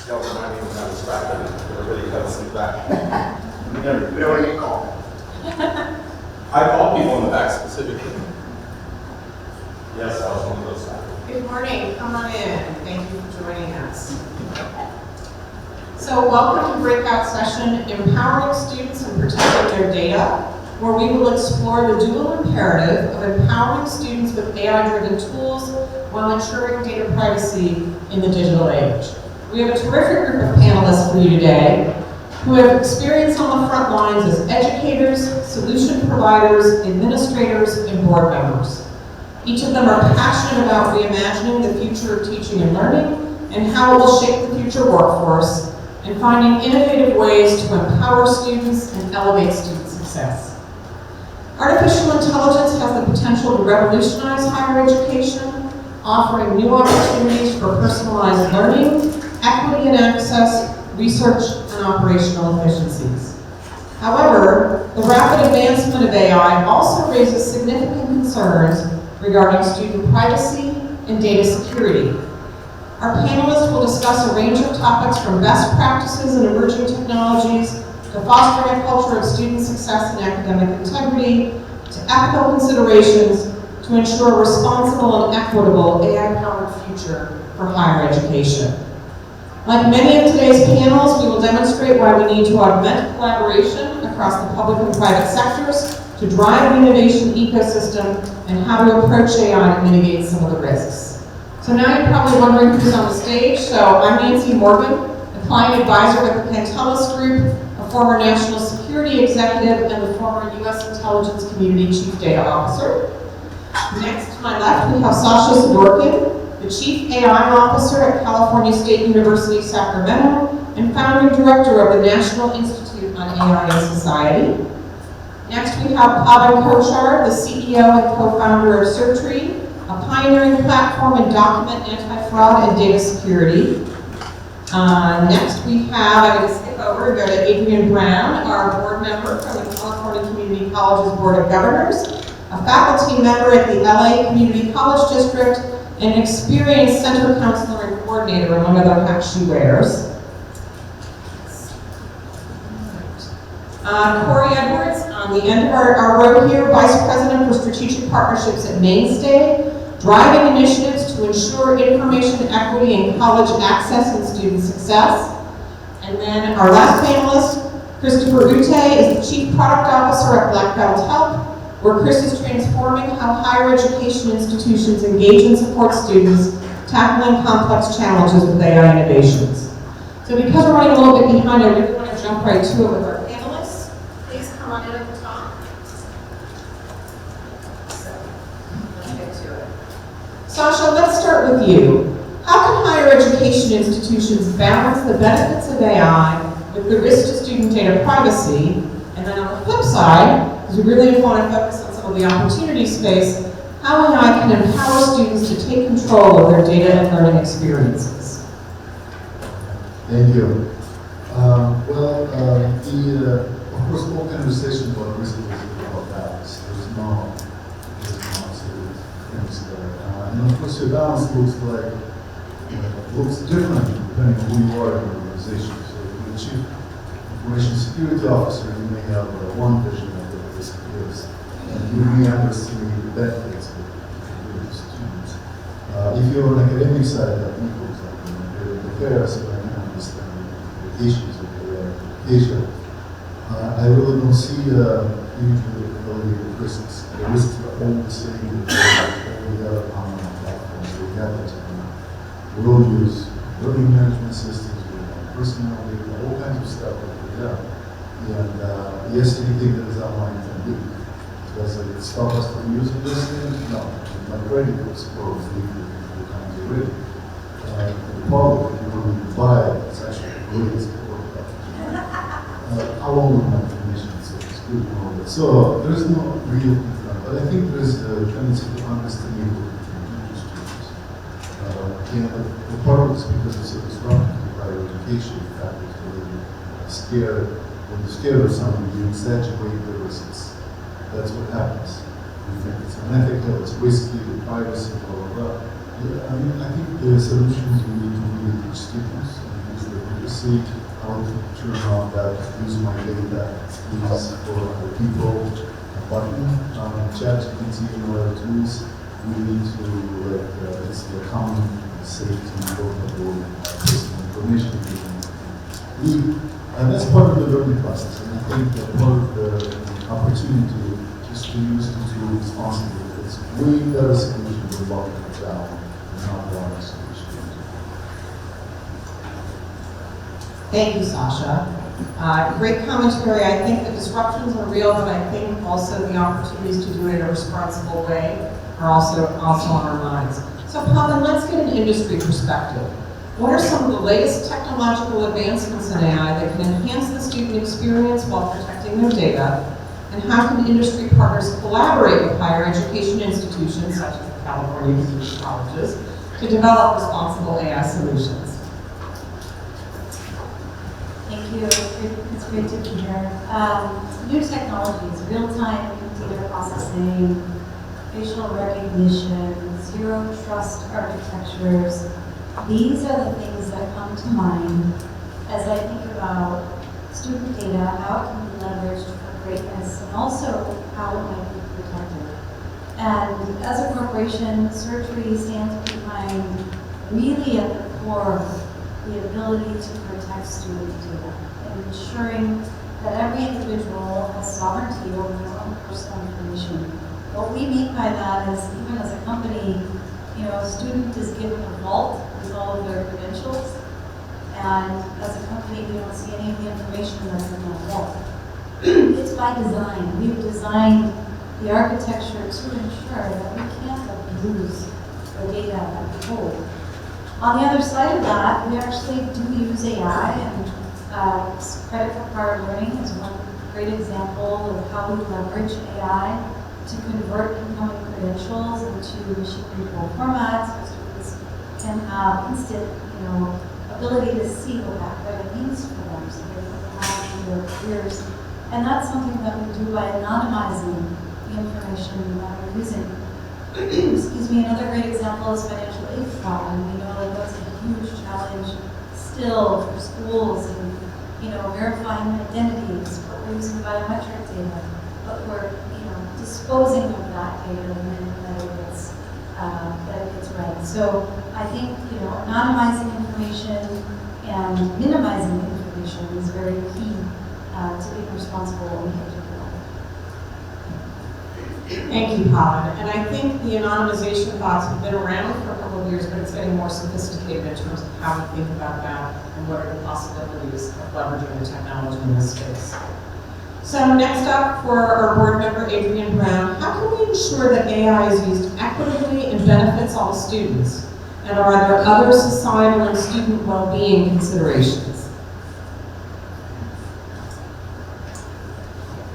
Y'all remind me when I was back then, everybody cuts in the back. We don't get called. I call people in the back specifically. Yes, I was one of those guys. Good morning, come on in. Thank you for joining us. So welcome to breakout session, Empowering Students and Protecting Their Data, where we will explore the dual imperative of empowering students with AI-driven tools while ensuring data privacy in the digital age. We have a terrific group of panelists for you today who have experience on the front lines as educators, solution providers, administrators, and board members. Each of them are passionate about reimagining the future of teaching and learning and how it will shape the future workforce and finding innovative ways to empower students and elevate student success. Artificial intelligence has the potential to revolutionize higher education, offering new opportunities for personalized learning, equity in access, research, and operational efficiencies. However, the rapid advancement of AI also raises significant concerns regarding student privacy and data security. Our panelists will discuss a range of topics from best practices and emerging technologies to fostering a culture of student success and academic integrity, to ethical considerations to ensure a responsible and equitable AI-powered future for higher education. Like many of today's panels, we will demonstrate why we need to augment collaboration across the public and private sectors to drive an innovation ecosystem and how to approach AI to mitigate some of the risks. So now you're probably wondering who's on the stage. So I'm Nancy Morgan, a client advisor with the Pantelis Group, a former national security executive and the former U.S. Intelligence Community Chief Data Officer. Next to my left, we have Sasha Sidorkin, the Chief AI Officer at California State University, Sacramento, and Founding Director of the National Institute on AI and Society. Next, we have Pavan Kochar, the CEO and co-founder of Sirtree, a pioneering platform in document anti-fraud and data security. Next, we have, I'm going to skip over and go to Adrienne Brown, our board member from the California Community Colleges Board of Governors, a faculty member at the LA Community College District, and an experienced center counselor and coordinator, among other hats she wears. Corey Edwards, on the end of our row here, Vice President for Strategic Partnerships at Mainstay, driving initiatives to ensure information equity and college access and student success. And then our last panelist, Christopher Ute, is the Chief Product Officer at Black Belt Help, where Chris is transforming how higher education institutions engage and support students, tackling complex challenges with AI innovations. So because we're running a little bit behind, I really want to jump right to it with our panelists. Please come on in at the top. So, let's get to it. Sasha, let's start with you. How can higher education institutions balance the benefits of AI with the risk to student data privacy? And then on the flip side, because we really want to focus on some of the opportunity space, how AI can empower students to take control of their data and learning experiences. Thank you. Of course, all conversation about risk is about balance. There's no absolute things there. And of course, your balance looks different depending on who you are in the organization. So if you're the Chief Information Security Officer, you may have one vision of what the risk is, and you may underestimate the benefits of the students. If you're on the academic side, like me, for example, in affairs, I can understand the issues of the education. I really don't see huge elevated risks. The risks are all the same with all the other common platforms we have. We all use learning management systems, we have personnel data, all kinds of stuff that we have. And yes, anything that is online can do. Does it stop us from using those things? No. Like ready to explore legally kinds of ready. The problem, if you want to buy it, it's actually really explore. How long would my information so it's good and all that. So there is no real concern, but I think there is a tendency to underestimate what it can do to students. And the part of it's because it's so disruptive to higher education, the fact that you're really scared. When you're scared of something, you exaggerate the risks. That's what happens. You think it's unethical, it's risky, the privacy, blah, blah, blah. Yeah, I mean, I think the solutions we need to really teach students and use their proceed, I will turn on that use my data, please, for other people, button, ChatGPT and other tools. We need to, it's the common safety protocol, personal information. And that's part of the learning process. And I think that part of the opportunity is to use the tool responsibly. It's way better solution than locking it down and not allowing solution. Thank you, Sasha. Great commentary. I think the disruptions are real, but I think also the opportunities to do it in a responsible way are also on our minds. So Pavan, let's get an industry perspective. What are some of the latest technological advancements in AI that can enhance the student experience while protecting their data? And how can industry partners collaborate with higher education institutions, such as the California Community Colleges, to develop responsible AI solutions? Thank you. It's great to be here. New technologies, real-time data processing, facial recognition, zero trust architectures. These are the things that come to mind as I think about student data, how it can be leveraged for greatness, and also how it might be protected. And as a corporation, Surgery stands behind really at the core the ability to protect student data and ensuring that every individual has sovereignty over their own personal information. What we mean by that is, even as a company, a student is given a vault with all of their credentials, and as a company, we don't see any of the information that's in that vault. It's by design. We've designed the architecture to ensure that we can't abuse the data that we hold. On the other side of that, we actually do use AI, and Credit for Prior Learning is one great example of how we leverage AI to convert incoming credentials into machine-readable formats, so students can have instant, ability to see what that credit means for them, so they can have in their careers. And that's something that we do by anonymizing the information that we're using. Excuse me, another great example is financial aid fraud, and we know that that's a huge challenge still for schools, and verifying identities, but we're using biometric data, but we're disposing of that data the minute that it gets read. So I think anonymizing information and minimizing information is very key to being responsible in education. Thank you, Pavan. And I think the anonymization thoughts have been around for a couple of years, but it's getting more sophisticated in terms of how we think about that and what are the possibilities of leveraging the technology in this space. So next up, for our board member, Adrienne Brown, how can we ensure that AI is used equitably and benefits all students? And are there other societal and student well-being considerations?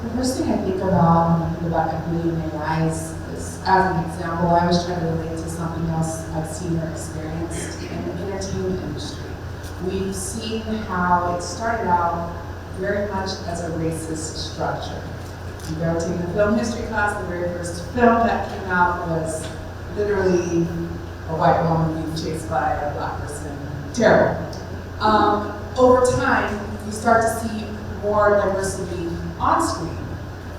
The first thing I think about when I think about equity in AI is, as an example, I was trying to relate to something else I've seen or experienced in the entertainment industry. We've seen how it started out very much as a racist structure. If you've ever taken a film history class, the very first film that came out was literally a white woman being chased by a black person. Terrible. Over time, you start to see more diversity on screen,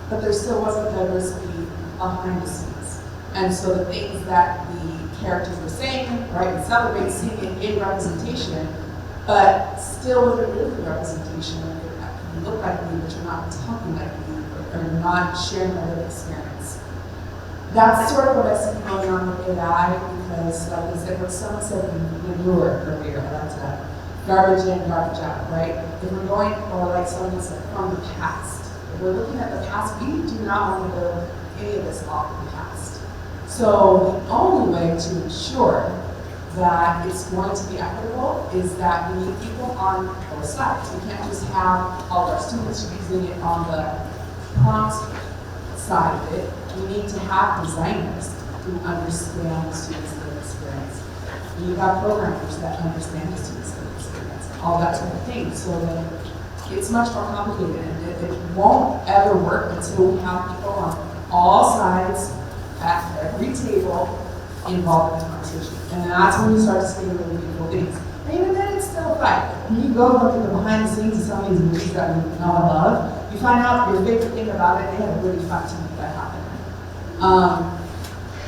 but there still wasn't diversity behind the scenes. And so the things that the characters were saying, right, we celebrate seeing it in representation, but still wasn't really representation. You look like me, but you're not talking like me, or you're not sharing my lived experience. That's sort of what I see going on with AI, because like I said, what someone said in Newark earlier, that's garbage in, garbage out, right? If we're going, or like someone said, from the past. If we're looking at the past, we do not want to build any of this off the past. So the only way to ensure that it's going to be equitable is that we need people on both sides. We can't just have all our students using it on the prompt side of it. We need to have designers who understand the students' lived experience. We need to have programmers that understand the students' lived experience, all that sort of thing. So that it's much more complicated, and it won't ever work until we have people on all sides at every table involved in the conversation. And that's when we start to see really beautiful things. And even then, it's still a fight. When you go look at the behind the scenes of some of these movies that we know and love, you find out your favorite thing about it, they had a really fight to make that happen.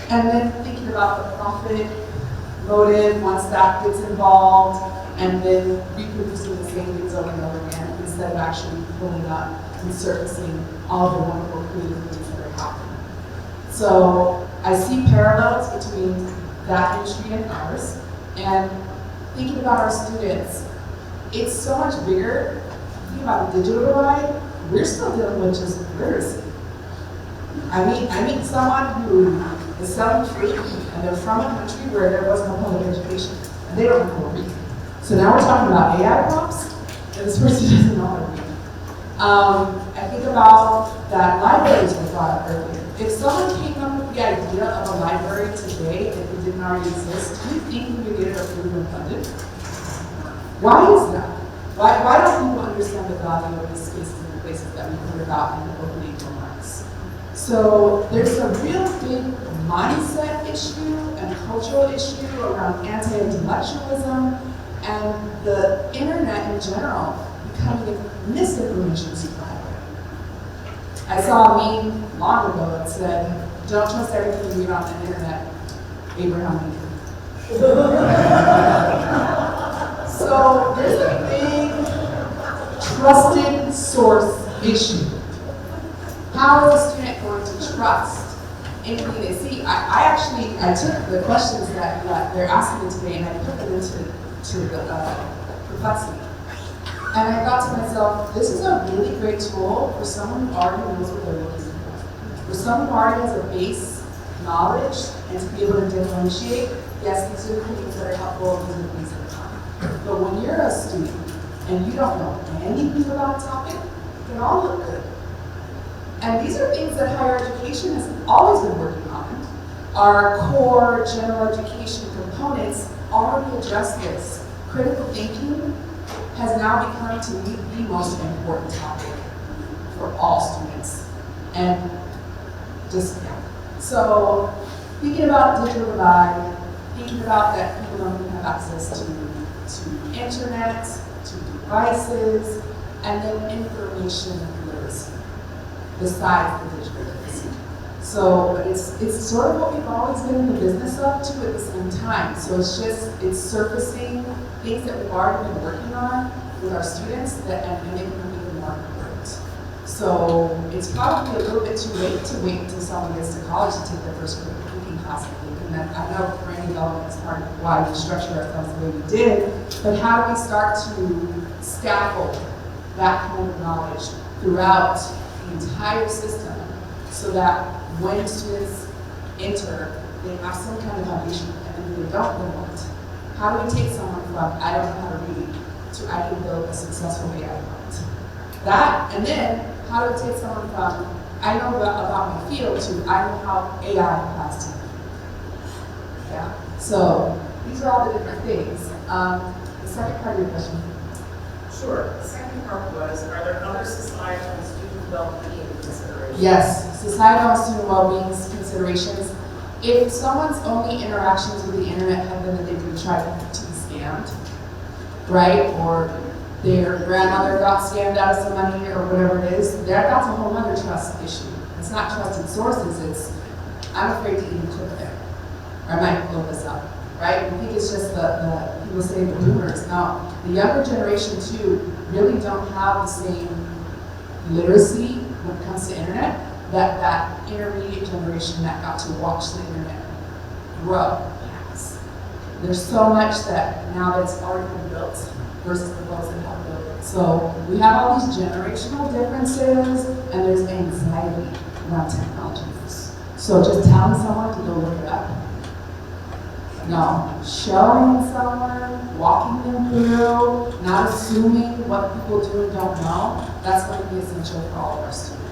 And then thinking about the profit motive, once that gets involved, and then reproducing the same things over and over again, instead of actually pulling up and surfacing all the wonderful creative things that are happening. So I see parallels between that industry and ours, and thinking about our students, it's so much bigger. Thinking about the digital divide, we're still dealing with just literacy. I meet someone who is selling fruit, and they're from a country where there was no public education, and they don't know how to read. So now we're talking about AI prompts, and this person doesn't know how to read. I think about that libraries were brought up earlier. If someone came up with the idea of a library today, if it didn't already exist, do you think we would get it approved and funded? Why is that? Why don't people understand the value of the spaces and places that we heard about in the opening remarks? So there's a real big mindset issue and cultural issue around anti-intellectualism and the internet in general becoming a misinformation superhighway. I saw a meme long ago that said, "Don't trust everything you read on the internet, Abraham Lincoln." So there's a big trusted source issue. How is a student going to trust anything they see? I took the questions that they're asking me today and I put them into Perplexity. And I thought to myself, this is a really great tool for someone who already knows what they're looking for someone who already has a base knowledge and to be able to differentiate, yes, these are the things that are helpful, these are the things that are not. But when you're a student and you don't know anything about a topic, it can all look good. And these are things that higher education has always been working on. Our core general education components already address this. Critical thinking has now become to me the most important topic for all students. And just, yeah. So thinking about digital divide, thinking about that people don't even have access to internet, to devices, and then information literacy, besides the digital literacy. So it's sort of what we've always been in the business of too at the same time. So it's surfacing things that we've already been working on with our students and making them even more important. So it's probably a little bit too late to wait until someone gets to college to take their first critical thinking class, I think. And then I know brain development is part of why we structure ourselves the way we did, but how do we start to scaffold that kind of knowledge throughout the entire system so that when students enter, they have some kind of foundation, and if they don't, then what? How do we take someone from, I don't know how to read, to I can build a successful AI prompt? That, and then, how do we take someone from, I know about my field, to I know how AI applies to me? Yeah, so these are all the different things. The second part of your question. Sure. The second part was, are there other societal and student well-being considerations? Yes, societal and student well-being considerations. If someone's only interactions with the internet have been that they've been tried to be scammed, right, or their grandmother got scammed out of some money or whatever it is, that's a whole other trust issue. It's not trusted sources, it's, I'm afraid to even click there, or I might blow this up, right? I think it's just the people say the boomers. Now, the younger generation too really don't have the same literacy when it comes to internet that intermediate generation that got to watch the internet grow has. There's so much that now that it's already been built versus the folks that have built it. So we have all these generational differences and there's anxiety around technologies. So just telling someone to go look it up. No, showing someone, walking them through, not assuming what people do and don't know, that's going to be essential for all of our students.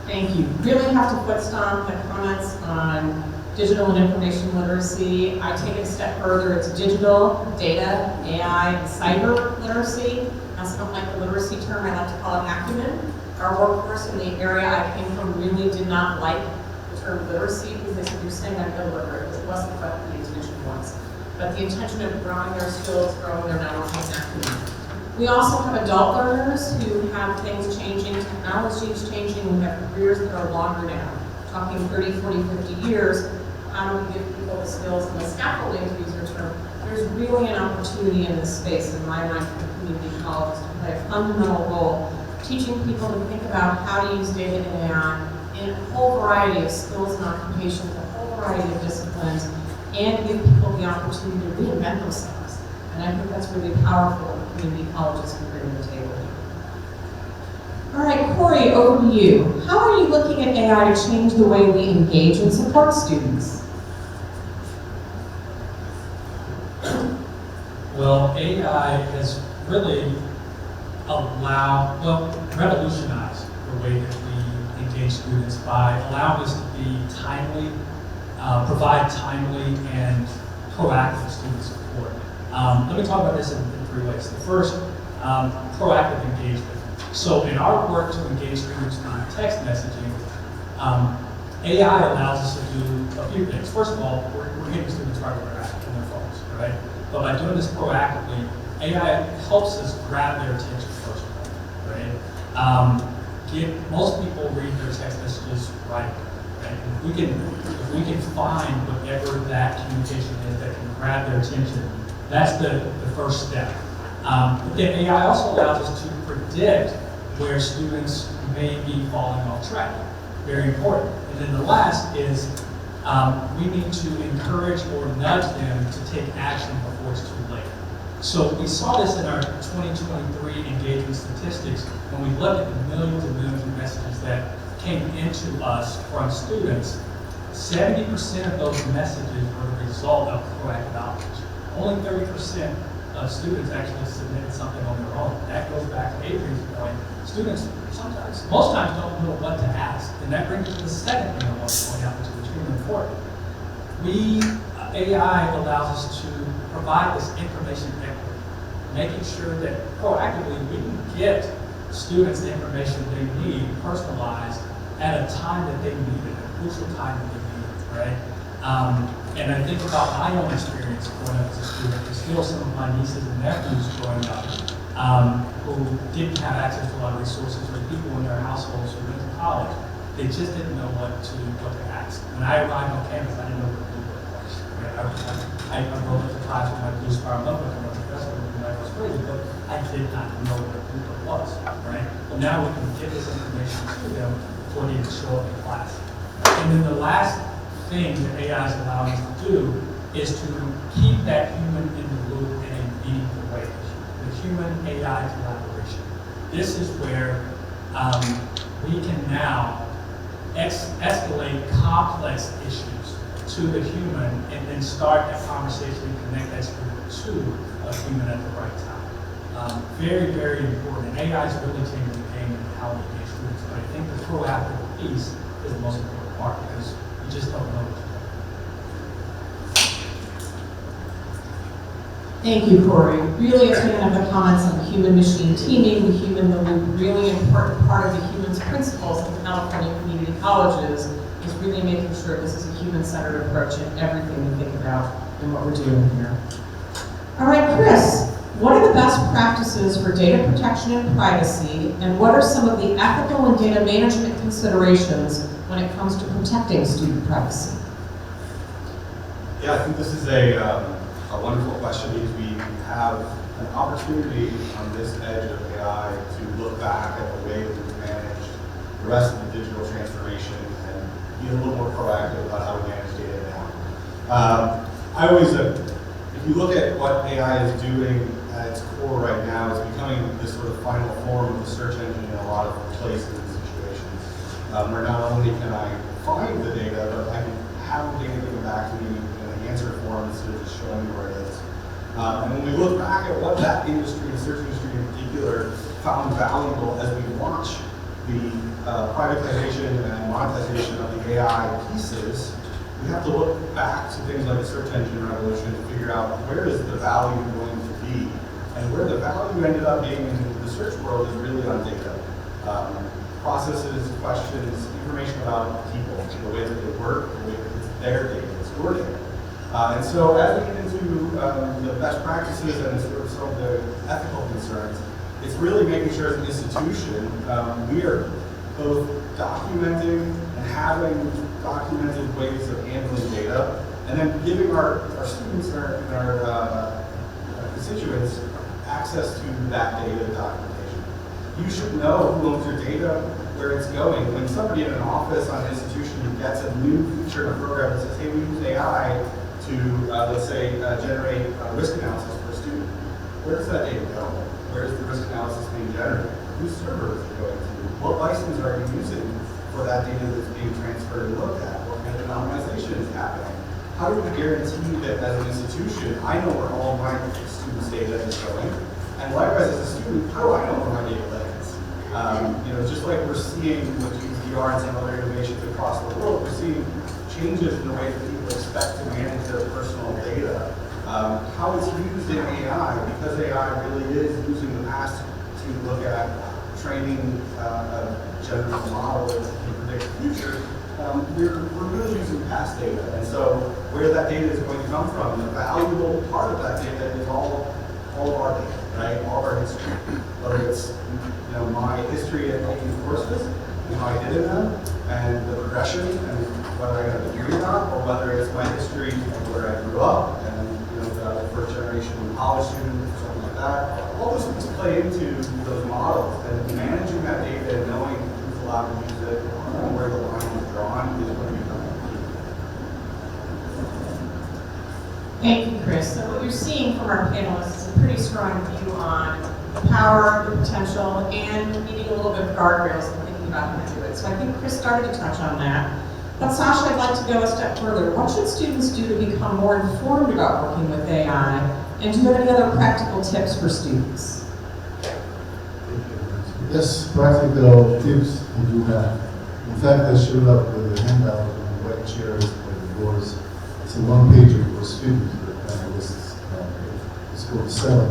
Thank you. Really have to put some comments on digital and information literacy. I take it a step further. It's digital, data, AI, and cyber literacy. I also don't like the literacy term. I like to call it acumen. Our workforce in the area I came from really did not like the term literacy because they said you're saying I'm illiterate, which wasn't what the intention was. But the intention of growing their skills, growing their knowledge and acumen. We also have adult learners who have things changing, technology is changing, we have careers that are longer now, talking 30, 40, 50 years. How do we give people the skills and the scaffolding, to use your term? There's really an opportunity in this space, in my mind, for community colleges to play a fundamental role, teaching people to think about how to use data and AI in a whole variety of skills and occupations, a whole variety of disciplines, and give people the opportunity to reinvent themselves. And I think that's really powerful what community colleges can bring to the table. All right, Corey, over to you. How are you looking at AI to change the way we engage and support students? Well, AI has really revolutionized the way that we engage students by allowing us to be timely, provide timely and proactive student support. Let me talk about this in 3 ways. The first, proactive engagement. So in our work to engage students through text messaging, AI allows us to do a few things. First of all, we're getting students right where they're at on their phones, right? But by doing this proactively, AI helps us grab their attention first of all, right? Most people read their text messages right away, right? If we can find whatever that communication is that can grab their attention, that's the first step. But then AI also allows us to predict where students may be falling off track. Very important. And then the last is we need to encourage or nudge them to take action before it's too late. So we saw this in our 2023 engagement statistics when we looked at the millions and millions of messages that came into us from students. 70% of those messages were the result of proactive outreach. Only 30% of students actually submitted something on their own. That goes back to Adrian's point. Students most times don't know what to ask. And that brings us to the second thing I want to point out, which is extremely important. AI allows us to provide this information equity, making sure that proactively we can get students the information they need, personalized, at a time that they need it, a crucial time that they need it, right? And I think about my own experience growing up as a student, and still some of my nieces and nephews growing up who didn't have access to a lot of resources, or people in their households who went to college. They just didn't know what to ask. When I arrived on campus, I didn't know what Bluebook was. Right? I wrote up the class with my Blue Spiral notebook and went to festival when I was crazy, but I did not know what a Bluebook was. Right? Well, now we can give this information to them before they even show up in class. And then the last thing that AI is allowing us to do is to keep that human in the loop in a meaningful way. The human AI collaboration. This is where we can now escalate complex issues to the human and then start that conversation and connect that student to a human at the right time. Very, very important. And AI is really changing the game and how we engage students. But I think the proactive piece is the most important part because you just don't know what to do. Thank you, Corey. Really expanding on the comments on human-machine teaming, the human in the loop, really important part of the human's principles in California community colleges is really making sure this is a human-centered approach in everything we think about and what we're doing here. All right, Chris, what are the best practices for data protection and privacy, and what are some of the ethical and data management considerations when it comes to protecting student privacy? Yeah, I think this is a wonderful question because we have an opportunity on this edge of AI to look back at the way that we've managed the rest of the digital transformation and be a little more proactive about how we manage data now. If you look at what AI is doing at its core right now, it's becoming this sort of final form of the search engine in a lot of places and situations, where not only can I find the data, but I can have the data given back to me answer form instead of just showing you where it is. And when we look back at what that industry, the search industry in particular, found valuable as we launch the privatization and monetization of the AI pieces, we have to look back to things like the search engine revolution to figure out where is the value going to be. And where the value ended up being in the search world is really on data. processes, questions, information about people, the way that they work, the way that it's their data, it's your data. And so as we get into the best practices and sort of some of the ethical concerns, it's really making sure as an institution, we are both documenting and having documented ways of handling data, and then giving our students and our constituents access to that data documentation. You should know who owns your data, where it's going. When somebody in an office on an institution gets a new feature in a program that says, hey, we use AI to, let's say, generate a risk analysis for a student, where does that data go? Where is the risk analysis being generated? Whose server is it going to? What license are you using for that data that's being transferred and looked at? What kind of anonymization is happening? How do we guarantee that as an institution, I know where all my students' data is going? And likewise, as a student, how do I know where my data lands? Just like we're seeing with GDPR and some other innovations across the world, we're seeing changes in the way that people expect to manage their personal data. How it's used in AI, because AI really is using the past to look at training a general model that can predict the future, we're really using past data. And so where that data is going to come from, the valuable part of that data is all of our data, right? All of our history. Whether it's my history at taking courses and how I did in them, and the progression, and whether I got a degree or not, or whether it's my history of where I grew up, and the first generation college student or something like that. All those things play into those models, and managing that data and knowing who's allowed to use it and where the line is drawn is going to become key. Thank you, Chris. So what you're seeing from our panelists is a pretty strong view on the power, the potential, and needing a little bit of guardrails and thinking about how to do it. So I think Chris started to touch on that. But Sasha, I'd like to go a step further. What should students do to become more informed about working with AI? And do you have any other practical tips for students? Yes, practical tips we do have. In fact, I showed up with a handout on white chairs by the doors. It's a one-pager for students that kind of lists. It's called seven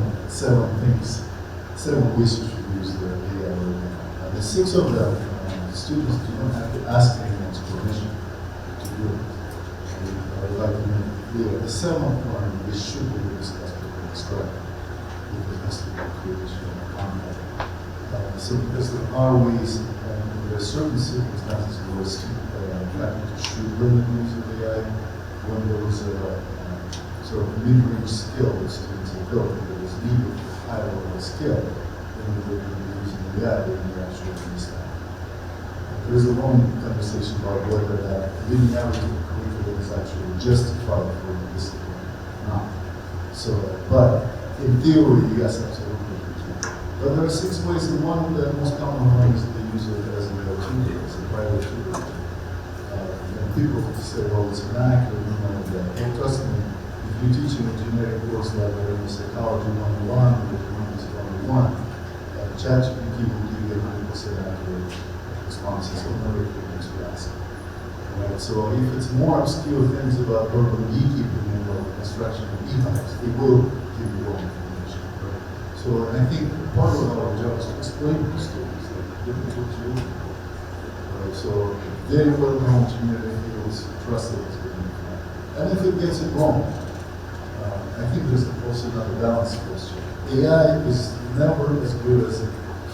things, 7 ways you should use the AI right now. The 6 of them, students do not have to ask anyone's permission to do it. I would like to make clear the 7th one, we should be discussed with the instructor. It has to be creation of content. So because there are ways, there are certain circumstances where faculty should learn the use of AI. When there was a sort of mid-range skill that students have built that was needed for higher level skill, then they would be using AI when they actually understand. There is a long conversation about whether that linearity of the curriculum is actually justified for the discipline or not. So, but in theory, yes, absolutely. But there are 6 ways, and one of the most common ones is they use it as a tutor, as a private tutor. And people say, well, it's an actor, well, trust me, if you're teaching a generic course like psychology 101 or economics 101, ChatGPT will give you 100% accurate responses on every thing you ask. Right? So if it's more obscure things about urban beekeeping and construction of beehives, it will give you wrong information. Right? So I think part of our job is to explain to students that this is what you're looking for. Right? So very well-known generic fields, trust it. And if it gets it wrong, I think there's also another balance question. AI is never as good as a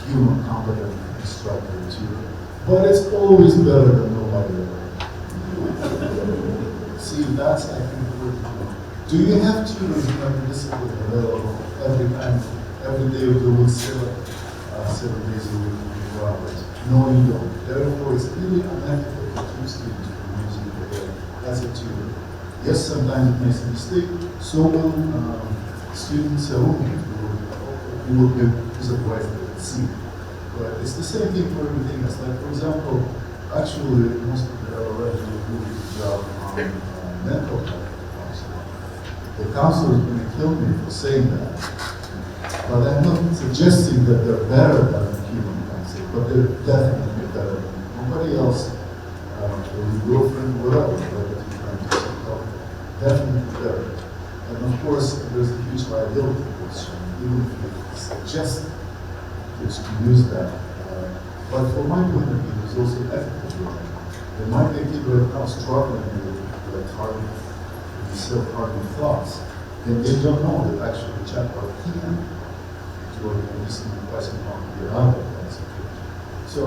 human competent instructor or tutor, but it's always better than nobody ever. See, that's, I think, do you have tutors in every discipline available every time, every day of the week, 7 days a week, 24 hours? No, you don't. Therefore, it's really unethical to keep students from using AI as a tutor. Yes, sometimes it makes a mistake, so will students who will be surprised to see. But it's the same thing for everything else. Like, for example, actually, most of the LRF do a really good job on mental health counseling. The counselor is going to kill me for saying that. But I'm not suggesting that they're better than human counselors, but they're definitely better than nobody else, your girlfriend, whatever, definitely better. And of course, there's a huge liability question. Even if you suggest kids to use that, But from my point of view, there's also ethical dilemma. There might be people that are struggling with like self-harming thoughts, and they don't know that actually chatbot can do it, and this is the question how to get out of that situation. So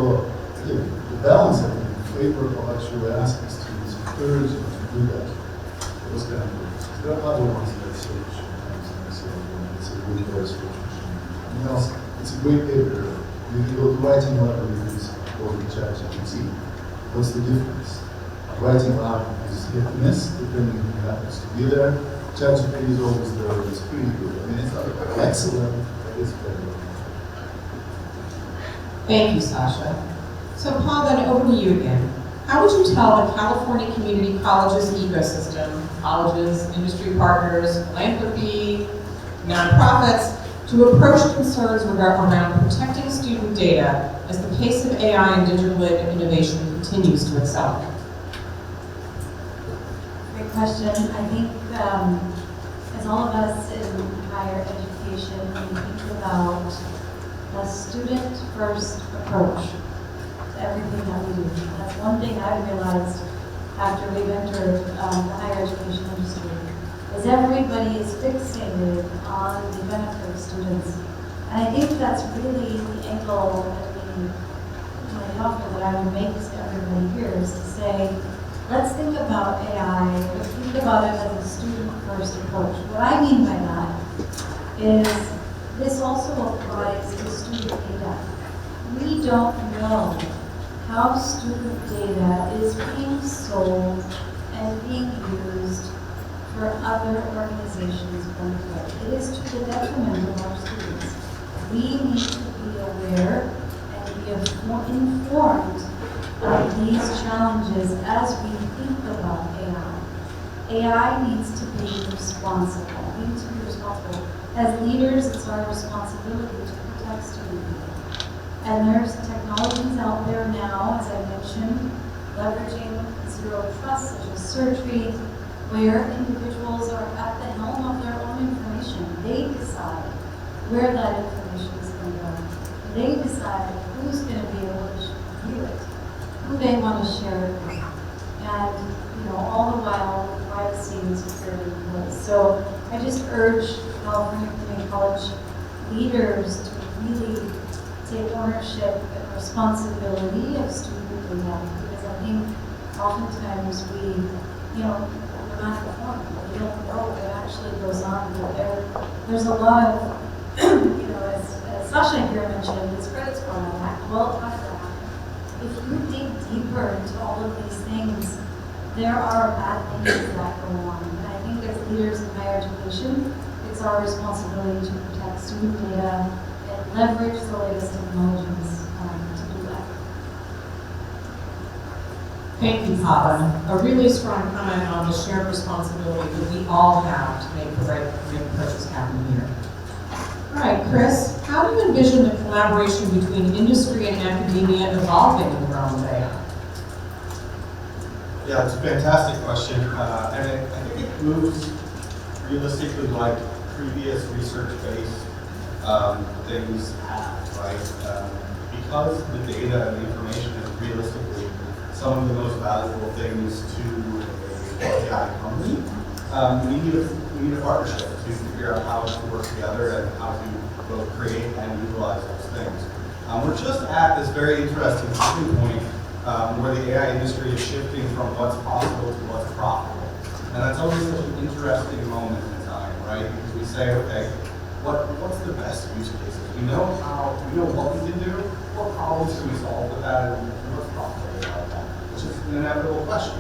again, the balance I think in favor of actually asking students, encourage them to do that. Those kind of things. There are other ones that say sometimes and say, it's a really very solution. You know, it's a great paper. You can go to writing libraries or the ChatGPT. What's the difference? Writing lab is hit and miss, depending on who happens to be there. ChatGPT is always there, it's pretty good. I mean, it's not excellent, but it's better. Thank you, Sasha. So Paul, then over to you again. How would you tell the California Community Colleges ecosystem, colleges, industry partners, philanthropy, nonprofits, to approach concerns around protecting student data as the pace of AI and digital innovation continues to accelerate? Great question. I think as all of us in higher education, we think about a student-first approach to everything that we do. That's one thing I've realized after we've entered the higher education industry, is everybody is fixated on the benefit of students. And I think that's really the angle that the offer that I would make to everybody here is to say, let's think about AI, let's think about it as a student-first approach. What I mean by that is this also applies to student data. We don't know how student data is being sold and being used for other organizations' benefit. It is to the detriment of our students. We need to be aware and be informed of these challenges as we think about AI. AI needs to be responsible. We need to be responsible. As leaders, it's our responsibility to protect student data. And there's technologies out there now, as I mentioned, leveraging zero trust, such as Searchtree, where individuals are at the helm of their own information. They decide where that information is going to go. They decide who's going to be able to view it, who they want to share it with, and all the while with privacy and security in place. So I just urge California Community College leaders to really take ownership and responsibility of student data, because I think oftentimes we're not informed. We don't know what actually goes on. There's a lot of, as Sasha here mentioned, this Credit Score Act. Well, how did that happen? If you dig deeper into all of these things, there are bad things that go on. And I think as leaders in higher education, it's our responsibility to protect student data and leverage the latest technologies to do that. Thank you, Papa. A really strong comment on the shared responsibility that we all have to make the right purchase happen here. All right, Chris, how do you envision the collaboration between industry and academia evolving in the realm of AI? Yeah, it's a fantastic question, and I think it moves realistically like previous research-based things have, right? Because the data and the information is realistically some of the most valuable things to an AI company, we need a partnership to figure out how to work together and how to both create and utilize those things. We're just at this very interesting tipping point where the AI industry is shifting from what's possible to what's profitable. And that's always such an interesting moment in time, right? Because we say, okay, what's the best use cases? We know what we can do, what problems can we solve with that, and what's profitable about that, which is an inevitable question.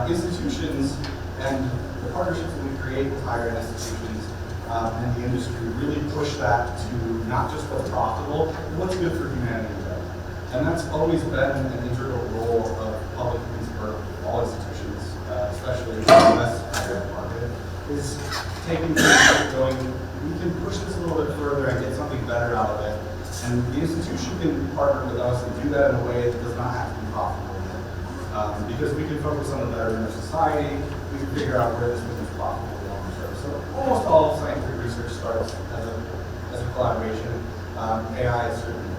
Institutions and the partnerships that we create with higher ed institutions and the industry really push that to not just what's profitable, but what's good for humanity. And that's always been an integral role of public or all institutions, especially in the U.S. higher ed market, is taking things going, we can push this a little bit further and get something better out of it. And the institution can partner with us and do that in a way that does not have to be profitable. Because we can focus on the betterment of society, we can figure out where this becomes profitable long term. So almost all of scientific research starts as a collaboration. AI is certainly.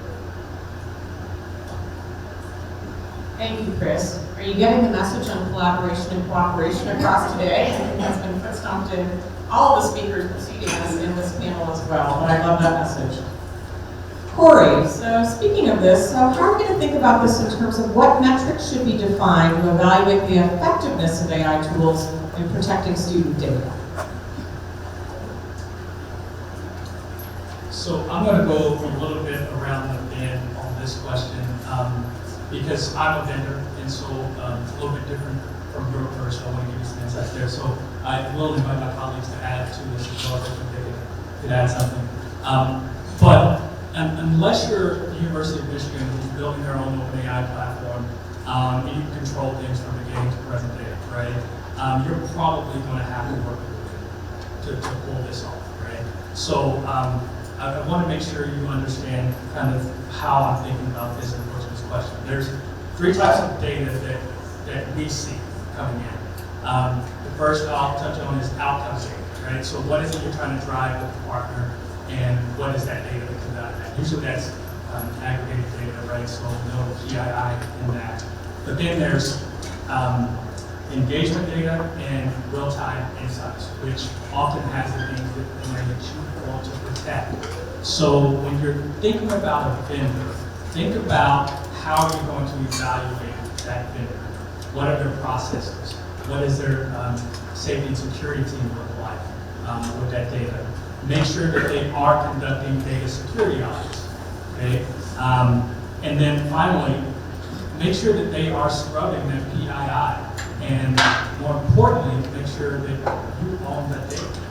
Thank you, Chris. Are you getting the message on collaboration and cooperation across today? I think that's been foot-stomped in all the speakers preceding us in this panel as well, but I love that message. Corey, so speaking of this, so how are we going to think about this in terms of what metrics should be defined to evaluate the effectiveness of AI tools in protecting student data? So I'm going to go a little bit around the bend on this question because I'm a vendor, and so it's a little bit different from your approach. So I want to give you some insights there. So I will invite my colleagues to add to this as well if they could add something. But unless you're the University of Michigan who's building their own OpenAI platform, and you can control things from beginning to present day, right? You're probably going to have to work with it to pull this off, right? So I want to make sure you understand kind of how I'm thinking about this and approaching this question. There's 3 types of data that we see coming in. The first I'll touch on is outcome data, right? So what is it you're trying to drive with the partner, and what is that data that comes out of that? Usually that's aggregated data, right? So no PII in that. But then there's engagement data and real-time insights, which often has the things that you want to protect. So when you're thinking about a vendor, think about how you're going to evaluate that vendor. What are their processes? What is their safety and security team look like with that data? Make sure that they are conducting data security audits, okay? And then finally, make sure that they are scrubbing that PII. And more importantly, make sure that you own that data,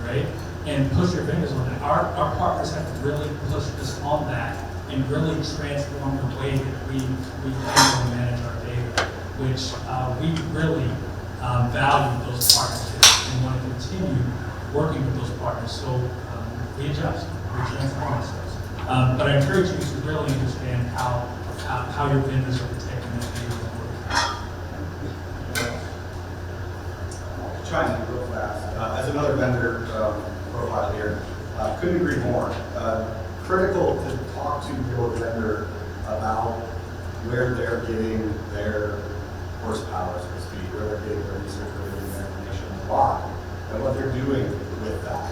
right? And push your vendors on that. Our partners have to really push us on that and really transform the way that we handle and manage our data, which we really value those partnerships and want to continue working with those partners. So we adjust, we transform ourselves. But I encourage you to really understand how your vendors are protecting that data. Chime in real fast. As another vendor profile here, couldn't agree more. Critical to talk to your vendor about where they're getting their horsepower, so to speak, where they're getting their research, where they're getting their information, why, and what they're doing with that.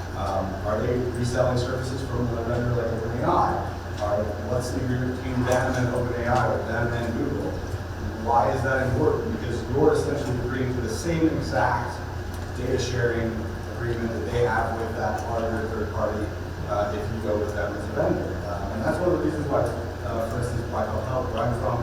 Are they reselling services from a vendor like OpenAI? What's the agreement between them and OpenAI, or them and Google? Why is that important? Because you're essentially agreeing to the same exact data sharing agreement that they have with that other third party if you go with them as a vendor. And that's one of the reasons why, for instance, Black Health, where I'm from,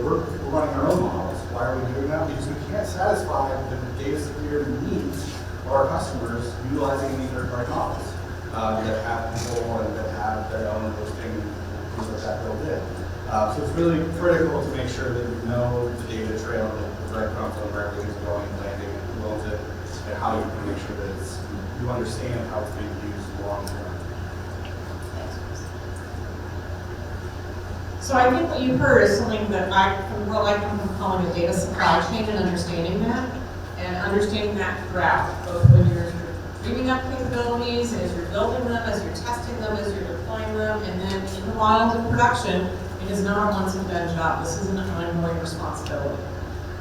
we're running our own models. Why are we doing that? Because we can't satisfy the data security needs of our customers utilizing these third-party models that have control and that have their own hosting and things like that built in. So it's really critical to make sure that you know the data trail, the breadcrumbs on where everything's going, landing, who owns it, and how you can make sure that you understand how it's being used long term. So I think what you heard is something that what I come from calling a data supply chain, and understanding that throughout, both when you're dreaming up capabilities, as you're building them, as you're testing them, as you're deploying them, and then in the wild in production. It is not a once and done job. This is an ongoing responsibility.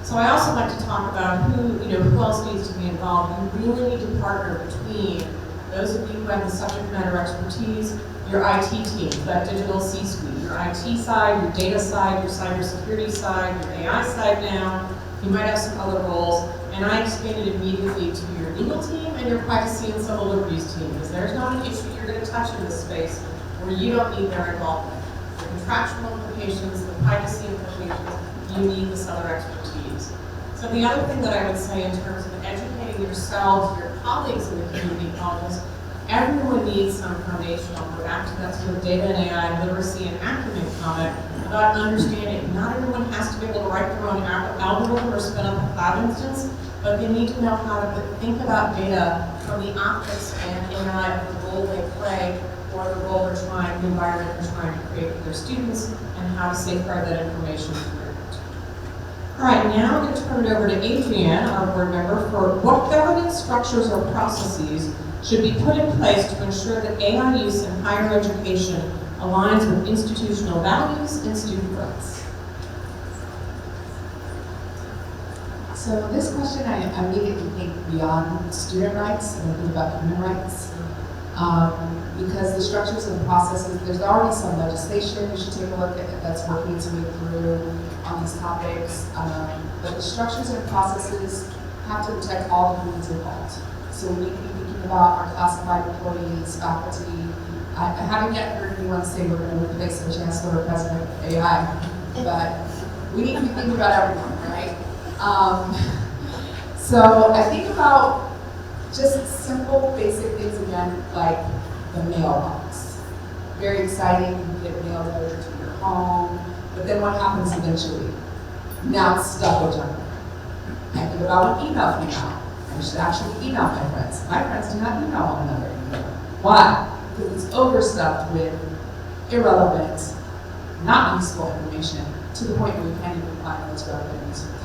So I also like to talk about who else needs to be involved. You really need to partner between those of you who have the subject matter expertise, your IT team, that digital C-suite, your IT side, your data side, your cybersecurity side, your AI side now. You might have some other roles. And I expanded immediately to your legal team and your privacy and civil liberties team, because there's not an issue you're going to touch in this space where you don't need their involvement. The contractual implications, the privacy implications, you need this other expertise. So the other thing that I would say in terms of educating yourselves, your colleagues in the community colleges, everyone needs some foundation. I'll go back to that sort of data and AI literacy and acumen comment about understanding. Not everyone has to be able to write their own algorithm or spin up a cloud instance, but they need to know how to think about data from the optics and AI of the role they play, or the role they're trying, the environment they're trying to create for their students, and how to safeguard that information through it. All right, now I'm going to turn it over to Adrienne, our board member, for what governance structures or processes should be put in place to ensure that AI use in higher education aligns with institutional values and student rights. So this question, I immediately think beyond student rights and I think about human rights. Because the structures and processes, there's already some legislation you should take a look at that's working its way through on these topics. But the structures and processes have to protect all the humans involved. So we need to be thinking about our classified employees, faculty. I haven't yet heard anyone say we're going to replace the chancellor or president of AI, but we need to be thinking about everyone, right? So I think about just simple, basic things again, like the mailbox. Very exciting, you get mail delivered to your home, but then what happens eventually? Now it's stuck with junk. I think about when email came out. I should actually email my friends. My friends do not email one another anymore. Why? Because it's overstuffed with irrelevant, not useful information to the point where you can't even find what's relevant and useful.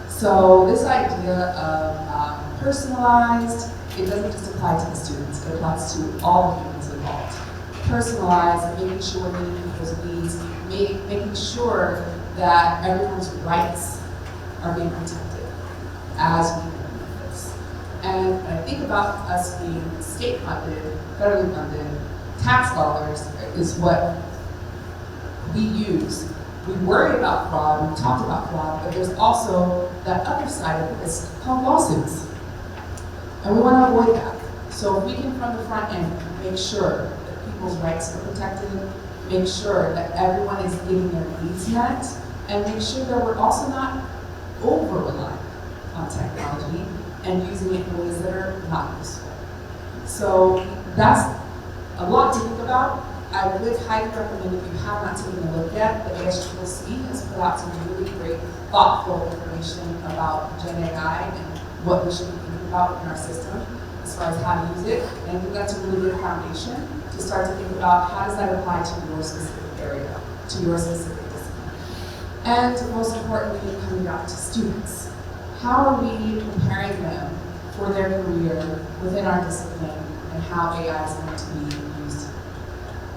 So this idea of personalized, it doesn't just apply to the students, it applies to all the humans involved. Personalized, making sure we're meeting people's needs, making sure that everyone's rights are being protected as we implement this. And when I think about us being state funded, federally funded, tax dollars is what we use. We worry about fraud, we talked about fraud, but there's also that other side of this called lawsuits. And we want to avoid that. So if we can, from the front end, make sure that people's rights are protected, make sure that everyone is getting their needs met, and make sure that we're also not over-reliant on technology and using it in ways that are not useful. So that's a lot to think about. I would highly recommend, if you have not taken a look yet, the ASCCC has put out some really great, thoughtful information about Gen AI and what we should be thinking about in our system as far as how to use it. And I think that's a really good foundation to start to think about how does that apply to your specific area, to your specific discipline. And most importantly, coming back to students. How are we preparing them for their career within our discipline and how AI is going to be used?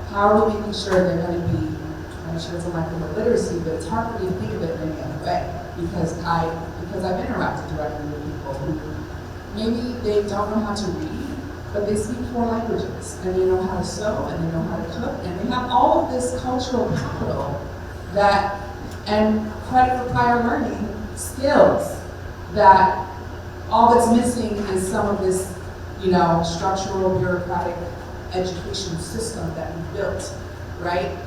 How are we making sure they're going to be, I'm sure it's a lack of literacy, but it's hard for me to think of it in any other way because I've interacted directly with people who maybe they don't know how to read, but they speak 4 languages and they know how to sew and they know how to cook and they have all of this cultural capital that, and credit for prior learning skills that all that's missing is some of this, structural bureaucratic education system that we built, right?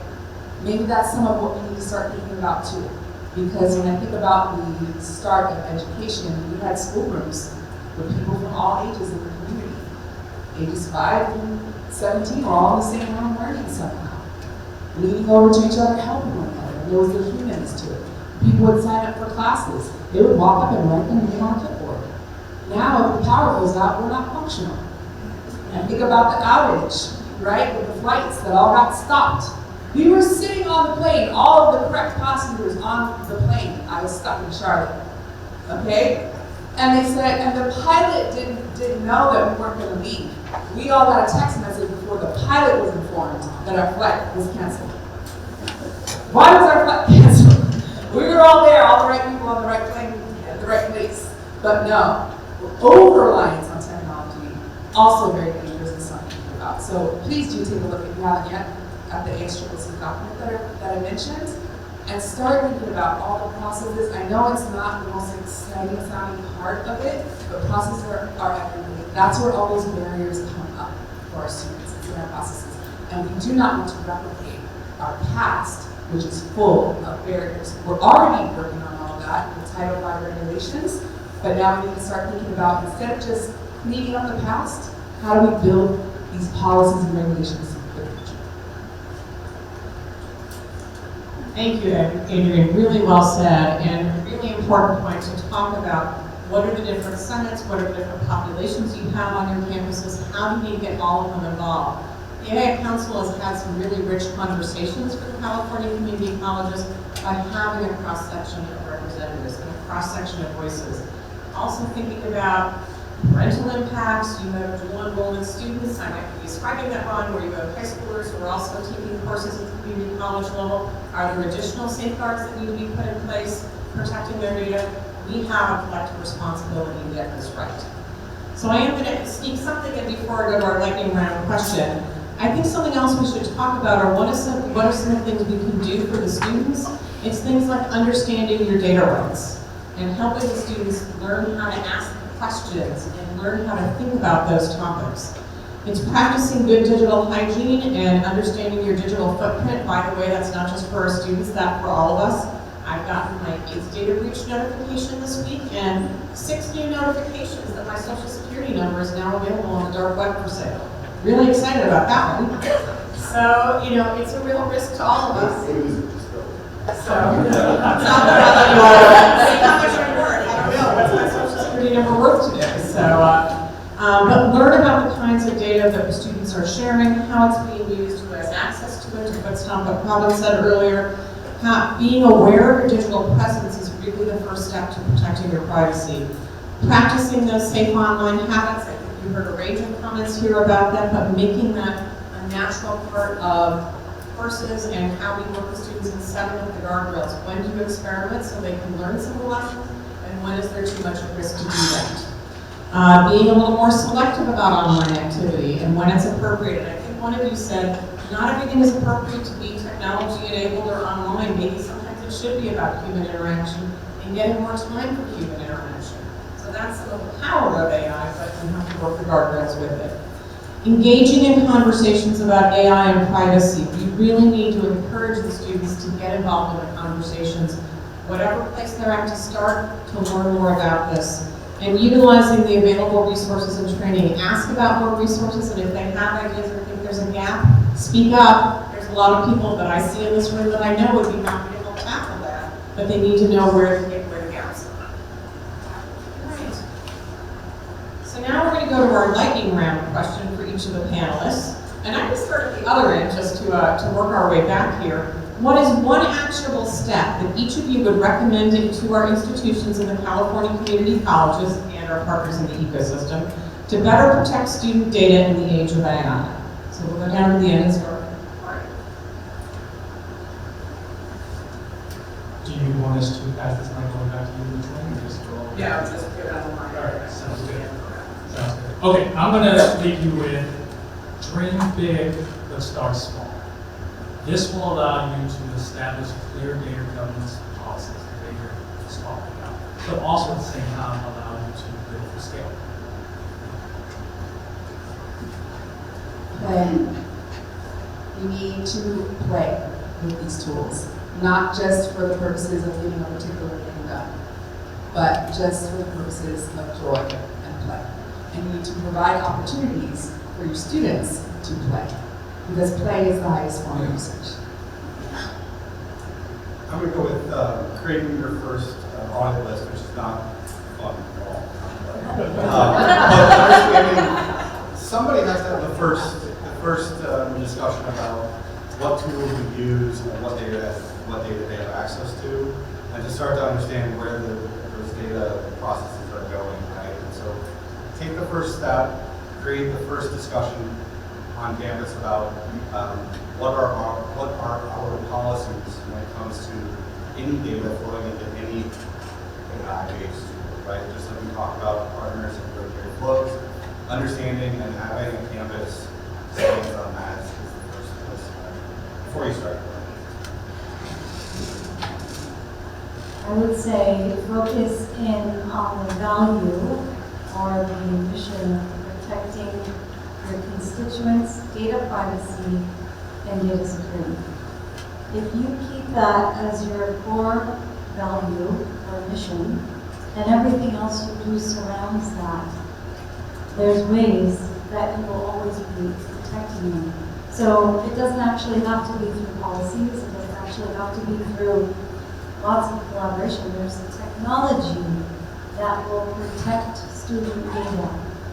Maybe that's some of what we need to start thinking about too. Because when I think about the start of education, we had schoolrooms with people from all ages in the community. Ages 5 and 17 were all in the same room learning somehow. Leaning over to each other, helping one another. There was the humans to it. People would sign up for classes. They would walk up and write their name on a clipboard. Now, if the power goes out, we're not functional. And think about the outage, right, with the flights that all got stopped. We were sitting on the plane, all of the correct passengers on the plane. I was stuck in Charlotte, okay? And they said, and the pilot didn't know that we weren't going to leave. We all got a text message before the pilot was informed that our flight was canceled. Why was our flight canceled? We were all there, all the right people on the right plane at the right place. But no, over-reliance on technology, also very dangerous and something to think about. So please do take a look, if you haven't yet, at the ASCCC document that I mentioned, and start thinking about all the processes. I know it's not the most exciting sounding part of it, but processes are everything. That's where all those barriers come up for our students, it's in our processes. And we do not want to replicate our past, which is full of barriers. We're already working on all of that with Title V regulations, but now we need to start thinking about, instead of just cleaning up the past, how do we build these policies and regulations for the future? Thank you, Adrian. Really well said, and a really important point to talk about what are the different senates, what are the different populations you have on your campuses, how do you get all of them involved? The AI Council has had some really rich conversations with the California community colleges by having a cross-section of representatives and a cross-section of voices. Also thinking about parental impacts. You have dual enrollment students, I might be describing that wrong, where you have high schoolers who are also taking courses at the community college level. Are there additional safeguards that need to be put in place, protecting their data? We have a collective responsibility to get this right. So I am going to sneak something in before I go to our lightning round question. I think something else we should talk about are what are some of the things we can do for the students. It's things like understanding your data rights and helping the students learn how to ask questions and learn how to think about those topics. It's practicing good digital hygiene and understanding your digital footprint. By the way, that's not just for our students, that's for all of us. I've gotten my 8th data breach notification this week and 6 new notifications that my social security number is now available on the dark web for sale. Really excited about that one. So, you know, it's a real risk to all of us. So, it's not that I'll let you all see how much I'm worth. I don't know, what's my social security number worth today? So, but learn about the kinds of data that the students are sharing, how it's being used, who has access to it, to what Robin said earlier. Being aware of your digital presence is really the first step to protecting your privacy. Practicing those safe online habits, I think you heard a range of comments here about that, but making that a natural part of courses and how we work with students and setting up the guardrails. When do you experiment so they can learn some of the lessons, and when is there too much at risk to do that? Being a little more selective about online activity and when it's appropriate. And I think one of you said, not everything is appropriate to be technology enabled or online. Maybe sometimes it should be about human interaction and getting more time for human interaction. So that's some of the power of AI, but you have to work the guardrails with it. Engaging in conversations about AI and privacy. We really need to encourage the students to get involved in the conversations, whatever place they're at to start, to learn more about this. And utilizing the available resources and training. Ask about more resources, and if they have ideas or think there's a gap, speak up. There's a lot of people that I see in this room that I know would be happy to help tackle that, but they need to know where the gaps are. All right. So now we're going to go to our lightning round question for each of the panelists. And I can start at the other end just to work our way back here. What is one actionable step that each of you would recommend to our institutions in the California community colleges and our partners in the ecosystem to better protect student data in the age of AI? So we'll go down to the end and start. Do you want us to pass this microphone back to you, or just go? Yeah, just go down the line. All right, sounds good. Sounds good. Okay, I'm going to leave you with dream big, but start small. This will allow you to establish clear data governance policies that you're talking about, but also at the same time allow you to build for scale. Play. You need to play with these tools, not just for the purposes of getting a particular thing done, but just for the purposes of joy and play. And you need to provide opportunities for your students to play, because play is the highest form of research. I'm going to go with creating your first audit list, which is not fun at all. But understanding, somebody has to have the first discussion about what tools we use and what data they have access to, and to start to understand where those data processes are going, right? And so take the first step, create the first discussion on campus about what are our policies when it comes to any data flowing into any AI-based tool, right? Just like we talked about partners and regulatory flows, understanding and having a campus stand on that is the first place before you start learning. I would say focus in on the value or the mission of protecting your constituents, data privacy, and data security. If you keep that as your core value or mission, and everything else you do surrounds that, there's ways that you will always be protecting them. So it doesn't actually have to be through policies, it doesn't actually have to be through lots of collaboration. There's the technology that will protect student data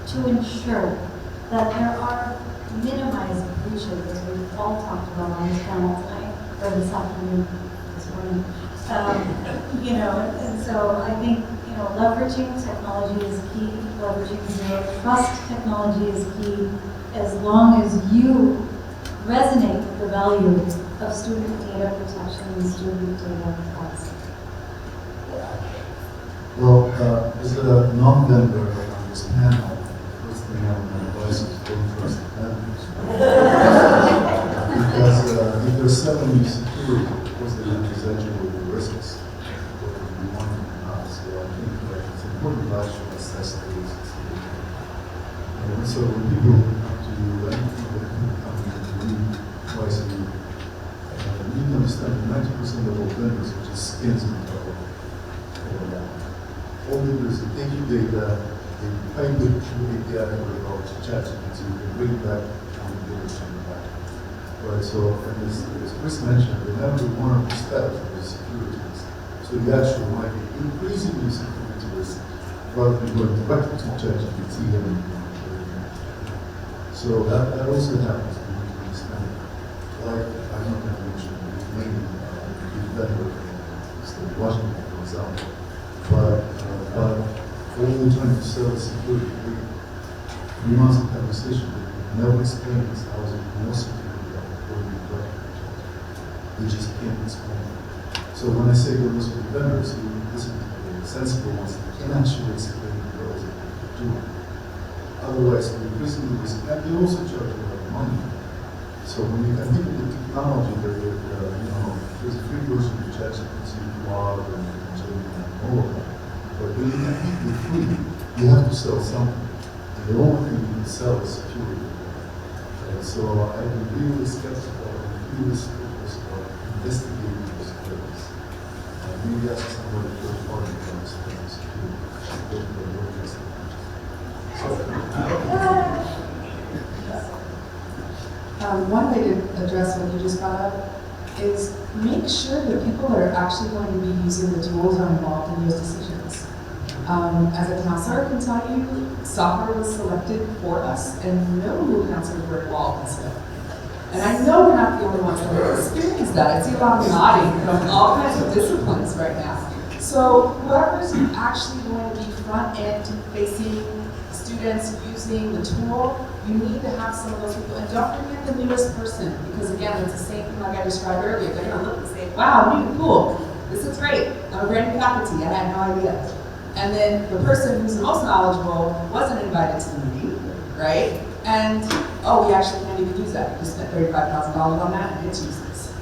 to ensure that there are minimized breaches, as we've all talked about on this panel tonight, or this afternoon, this morning. And so I think, leveraging technology is key, leveraging zero trust technology is key, as long as you resonate with the value of student data protection and student data privacy. Well, as a non-vendor on this panel, first thing I would advise is don't trust the vendors. Because if they're selling you security, of course they're going to present you with the risks. Whether you want it or not. So I think that it's important to actually assess the risks. And so when people come to you, anything that people come to you twice a year, you need to understand that 90% of all vendors are just skins on top of it. All they do is they take your data, they pipe it through API protocol to ChatGPT, they bring it back, and they return it back. Right, so, and as Chris mentioned, they never want to step for the security risk. So you actually might be increasing your security risk rather than going directly to ChatGPT and so that also happens when you understand. Like, I'm not going to mention the name of the vendor, State Washington, for example. But when we're trying to sell security, we must have conversation. Never explains how is it more security than what we do. We just can't explain it. So when I say there must be vendors who listen to the sensible ones, they can actually explain what is it they're doing. Otherwise, we're increasing the risk, and they also charge a lot of money. So when you can give the technology that there's a free version of ChatGPT, Claude, and all of that. But when you compete with free, you have to sell something. And the only thing you can sell is security. So I'd be really skeptical and really skeptical about investigating those things. Maybe ask somebody to a party to understand security. One way to address what you just brought up is make sure that people that are actually going to be using the tools are involved in those decisions. As a counselor, I can tell you, software was selected for us, and no new counselors were involved in it. And I know we're not the only ones that have experienced that. I see a lot of nodding from all kinds of disciplines right now. So whoever's actually going to be front-end facing students using the tool, you need to have some of those people. And don't forget the newest person, because again, it's the same thing like I described earlier. They're going to look and say, wow, new, cool, this is great. I'm a brand new faculty, I had no idea. And then the person who's the most knowledgeable wasn't invited to the meeting, right? And, oh, we actually can't even use that. We spent $35,000 on that, and it's useless.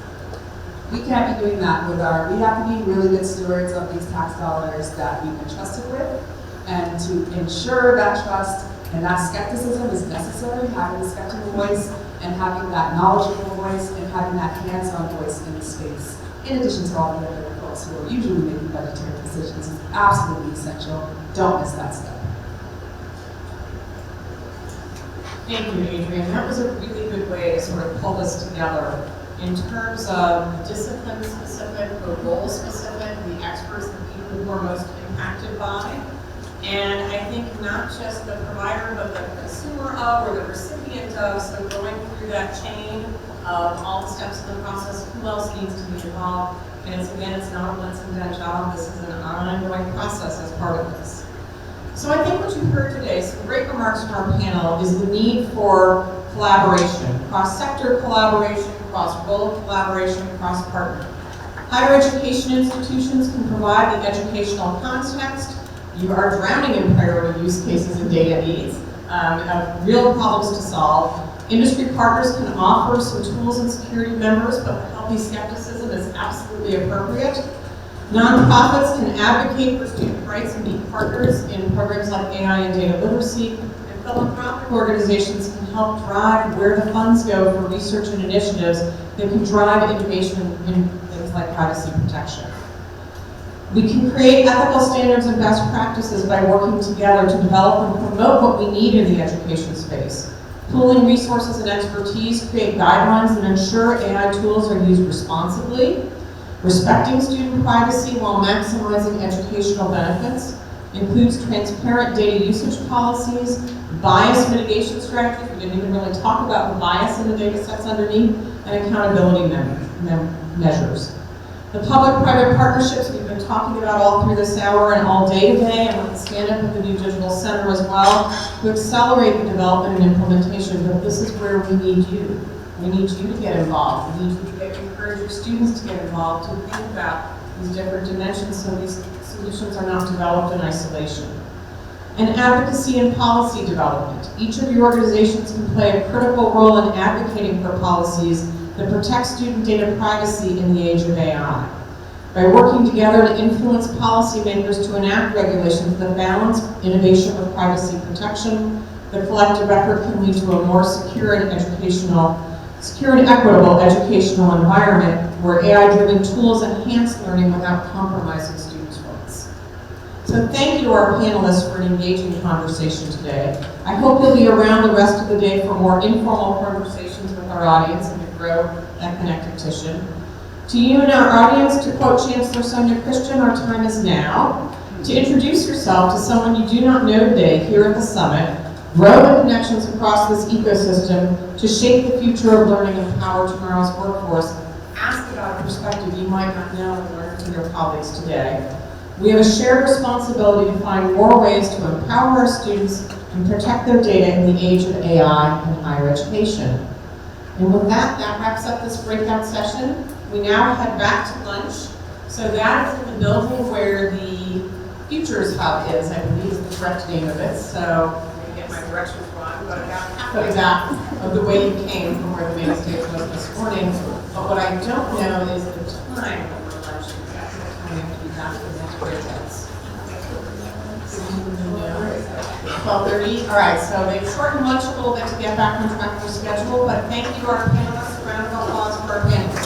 We can't be doing that with we have to be really good stewards of these tax dollars that we've been trusted with. And to ensure that trust and that skepticism is necessary, having the skeptical voice and having that knowledgeable voice and having that hands-on voice in the space, in addition to all the other folks who are usually making budgetary decisions, is absolutely essential. Don't miss that step. Thank you, Adrian. That was a really good way to sort of pull this together in terms of discipline specific, or role specific, the experts, the people who are most impacted by. And I think not just the provider, but the consumer of or the recipient of, so going through that chain of all the steps in the process, who else needs to be involved. And it's not a once and done job, this is an ongoing process as part of this. So I think what you heard today, some great remarks from our panel, is the need for collaboration, cross-sector collaboration, cross-role collaboration, cross-partner. Higher education institutions can provide the educational context. You are drowning in priority use cases and data needs, have real problems to solve. Industry partners can offer some tools and security members, but healthy skepticism is absolutely appropriate. Nonprofits can advocate for student rights and be partners in programs like AI and data literacy, and philanthropic organizations can help drive where the funds go for research and initiatives that can drive innovation in things like privacy protection. We can create ethical standards and best practices by working together to develop and promote what we need in the education space. Pooling resources and expertise, create guidelines, and ensure AI tools are used responsibly. Respecting student privacy while maximizing educational benefits includes transparent data usage policies, bias mitigation strategies, we didn't even really talk about the bias in the data sets underneath, and accountability measures. The public-private partnerships we've been talking about all through this hour and all day today, and with the stand-up of the new digital center as well, to accelerate the development and implementation, but this is where we need you. We need you to get involved. We need you to encourage your students to get involved, to think about these different dimensions so solutions are not developed in isolation. And advocacy and policy development. Each of your organizations can play a critical role in advocating for policies that protect student data privacy in the age of AI. By working together to influence policymakers to enact regulations that balance innovation with privacy protection, the collective effort can lead to a more secure and equitable educational environment where AI-driven tools enhance learning without compromising students' rights. So thank you to our panelists for an engaging conversation today. I hope you'll be around the rest of the day for more informal conversations with our audience and to grow that connective tissue. To you and our audience, to quote Chancellor Sonia Christian, our time is now. To introduce yourself to someone you do not know today here at the summit, grow the connections across this ecosystem to shape the future of learning and power tomorrow's workforce. Ask about a perspective you might not know and learn from your colleagues today. We have a shared responsibility to find more ways to empower our students and protect their data in the age of AI and higher education. And with that, that wraps up this breakout session. We now head back to lunch. So that is in the building where the Futures Hub is, I believe is the correct name of it. So I'm going to get my directions wrong, but about halfway back of the way you came from where the main stage was this morning. But what I don't know is the time of the lunch. Exactly what time we have to be back for the next breakouts. 12:30. All right, so they've shortened lunch a little bit to get back on track for schedule, but thank you, our panelists. A round of applause for our panelists.